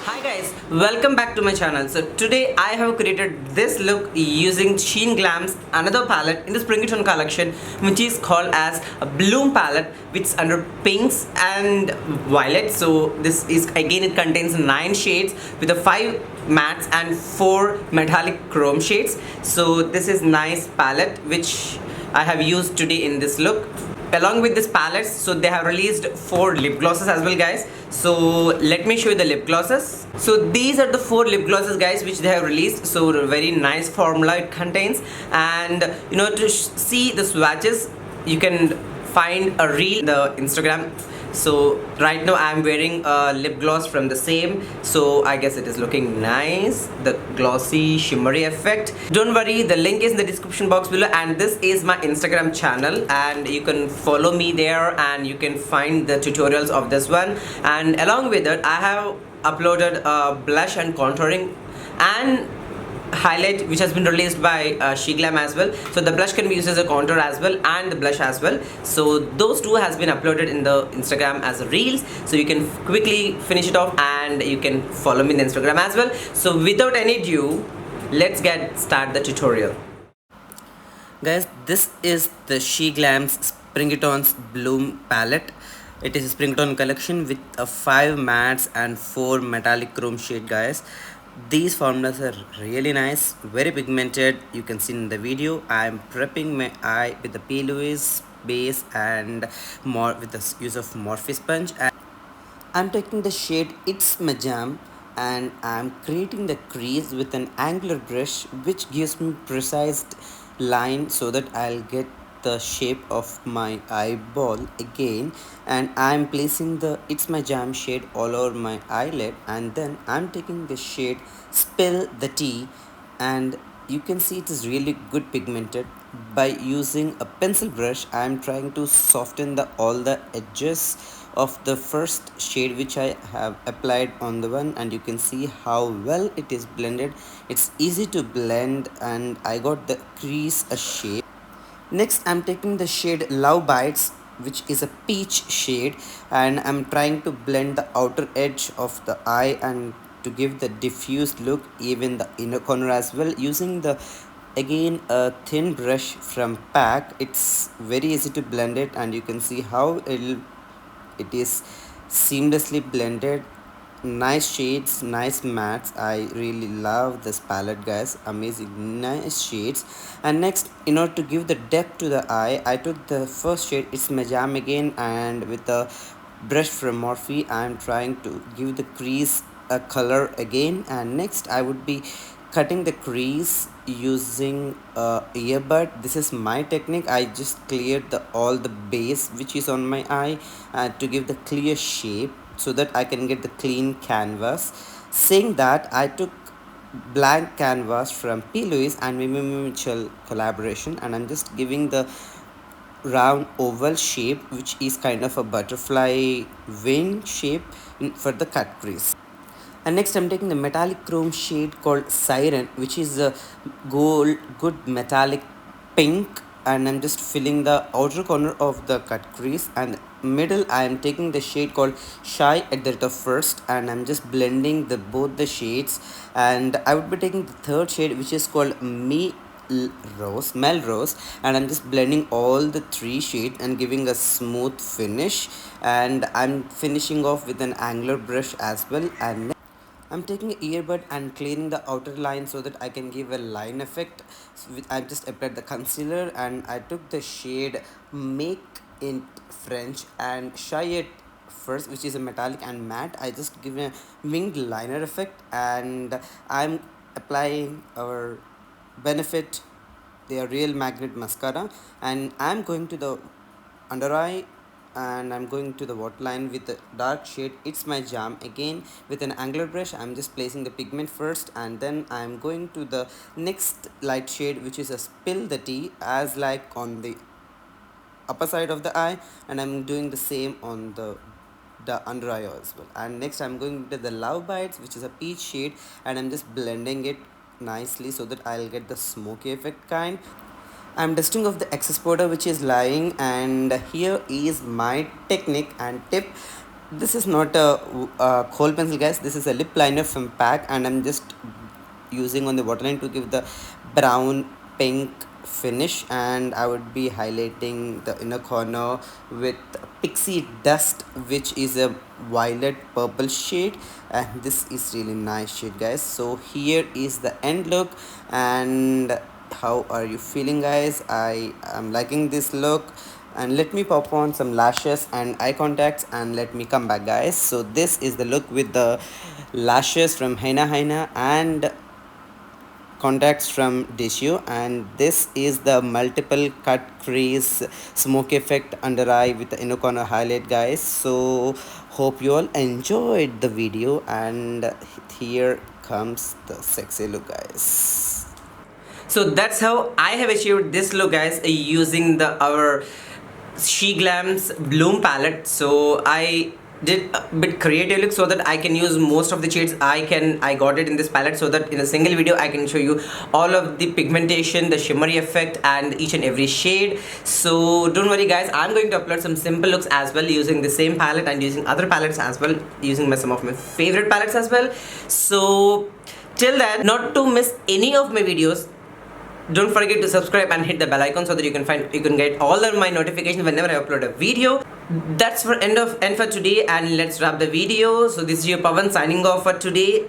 Hi guys, welcome back to my channel. So today I have created this look using Sheen Glam's another palette in the spring tone collection, which is called as a Bloom palette, which is under pinks and violet. So this is again, it contains 9 shades with a 5 mattes and 4 metallic chrome shades. So this is nice palette which I have used today in this look. Along with this palette, so they have released 4 lip glosses as well, guys. So let me show you the lip glosses. So these are the 4 lip glosses, guys, which they have released. So very nice formula it contains, and to see the swatches, you can find a reel in the Instagram. So right now I'm wearing a lip gloss from the same, so I guess it is looking nice, the glossy shimmery effect. Don't worry, the link is in the description box below, and this is my Instagram channel, and you can follow me there and you can find the tutorials of this one. And along with it, I have uploaded a blush and contouring and highlight which has been released by She Glam as well. So the blush can be used as a contour as well, and the blush as well. So those two has been uploaded in the Instagram as reels, so you can quickly finish it off and you can follow me in the Instagram as well. So without any ado, let's get start the tutorial. Guys, this is the She Glam's Springtones Bloom palette. It is a Springtone collection with a 5 mattes and 4 metallic chrome shade, guys. These formulas are really nice, very pigmented. You can see in the video. I am prepping my eye with the P. Louise base and more with the use of Morphe sponge. And I'm taking the shade It's My Jam, and I'm creating the crease with an angular brush which gives me precise line so that I'll get the shape of my eyeball again. And I'm placing the It's My Jam shade all over my eyelid, and then I'm taking the shade Spill the Tea, and you can see it is really good pigmented. By using a pencil brush, I'm trying to soften all the edges of the first shade which I have applied on the one, and you can see how well it is blended. It's easy to blend, and I got the crease a shape. Next, I'm taking the shade Love Bites, which is a peach shade, and I'm trying to blend the outer edge of the eye and to give the diffused look, even the inner corner as well, using the again a thin brush from Pack. It's very easy to blend it, and you can see how it is seamlessly blended. Nice shades, nice mattes. I really love this palette, guys. Amazing, nice shades. And next, in order to give the depth to the eye, I took the first shade It's My Jam again, and with a brush from Morphe, I'm trying to give the crease a color again. And next, I would be cutting the crease using earbud. This is my technique. I just cleared all the base which is on my eye to give the clear shape so that I can get the clean canvas. Saying that, I took blank canvas from P. Louise and Mimi Mitchell collaboration, and I'm just giving the round oval shape which is kind of a butterfly wing shape for the cut crease. And next, I'm taking the metallic chrome shade called Siren, which is a good metallic pink, and I'm just filling the outer corner of the cut crease. And middle, I am taking the shade called Shy at the first, and I'm just blending both the shades. And I would be taking the third shade, which is called Melrose, and I'm just blending all the 3 shades and giving a smooth finish. And I'm finishing off with an angular brush as well. And I'm taking an earbud and cleaning the outer line so that I can give a line effect. I just applied the concealer, and I took the shade Make in French and Shy It first, which is a metallic and matte. I just give a winged liner effect, and I'm applying our Benefit, their Real Magnet mascara, and I'm going to the under eye, and I'm going to the waterline with the dark shade It's My Jam again with an angular brush. I'm just placing the pigment first, and then I'm going to the next light shade, which is a Spill the Tea, as like on the upper side of the eye, and I'm doing the same on the under eye as well. And next, I'm going to the Love Bites, which is a peach shade, and I'm just blending it nicely so that I'll get the smoky effect kind. I'm dusting off the excess powder which is lying, and here is my technique and tip. This is not a kohl pencil, guys. This is a lip liner from pack, and I'm just using on the waterline to give the brown pink finish, and I would be highlighting the inner corner with pixie dust, which is a violet purple shade, and this is really nice shade, guys. So here is the end look. And how are you feeling, guys? I am liking this look. And let me pop on some lashes and eye contacts, and let me come back, guys. So this is the look with the lashes from Haina and contacts from Dishio, and this is the multiple cut crease smoke effect under eye with the inner corner highlight, guys. So hope you all enjoyed the video, and here comes the sexy look, guys. So that's how I have achieved this look, guys, using the our She Glam's Bloom palette. So I did a bit creative look so that I can use most of the shades I got it in this palette, so that in a single video I can show you all of the pigmentation, the shimmery effect, and each and every shade. So don't worry, guys, I'm going to upload some simple looks as well using the same palette and using other palettes as well, using some of my favorite palettes as well. So till then, not to miss any of my videos, don't forget to subscribe and hit the bell icon so that you can get all of my notifications whenever I upload a video. That's for end for today, and let's wrap the video. So this is your Pawan signing off for today.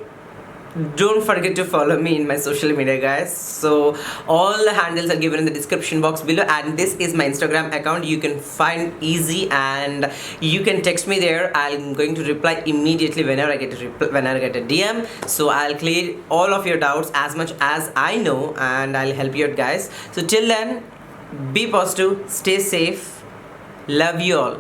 Don't forget to follow me in my social media, guys. So all the handles are given in the description box below, and this is my Instagram account. You can find easy, and you can text me there. I'm going to reply immediately whenever I get a DM. So I'll clear all of your doubts as much as I know, and I'll help you out, guys. So till then, be positive, stay safe, love you all.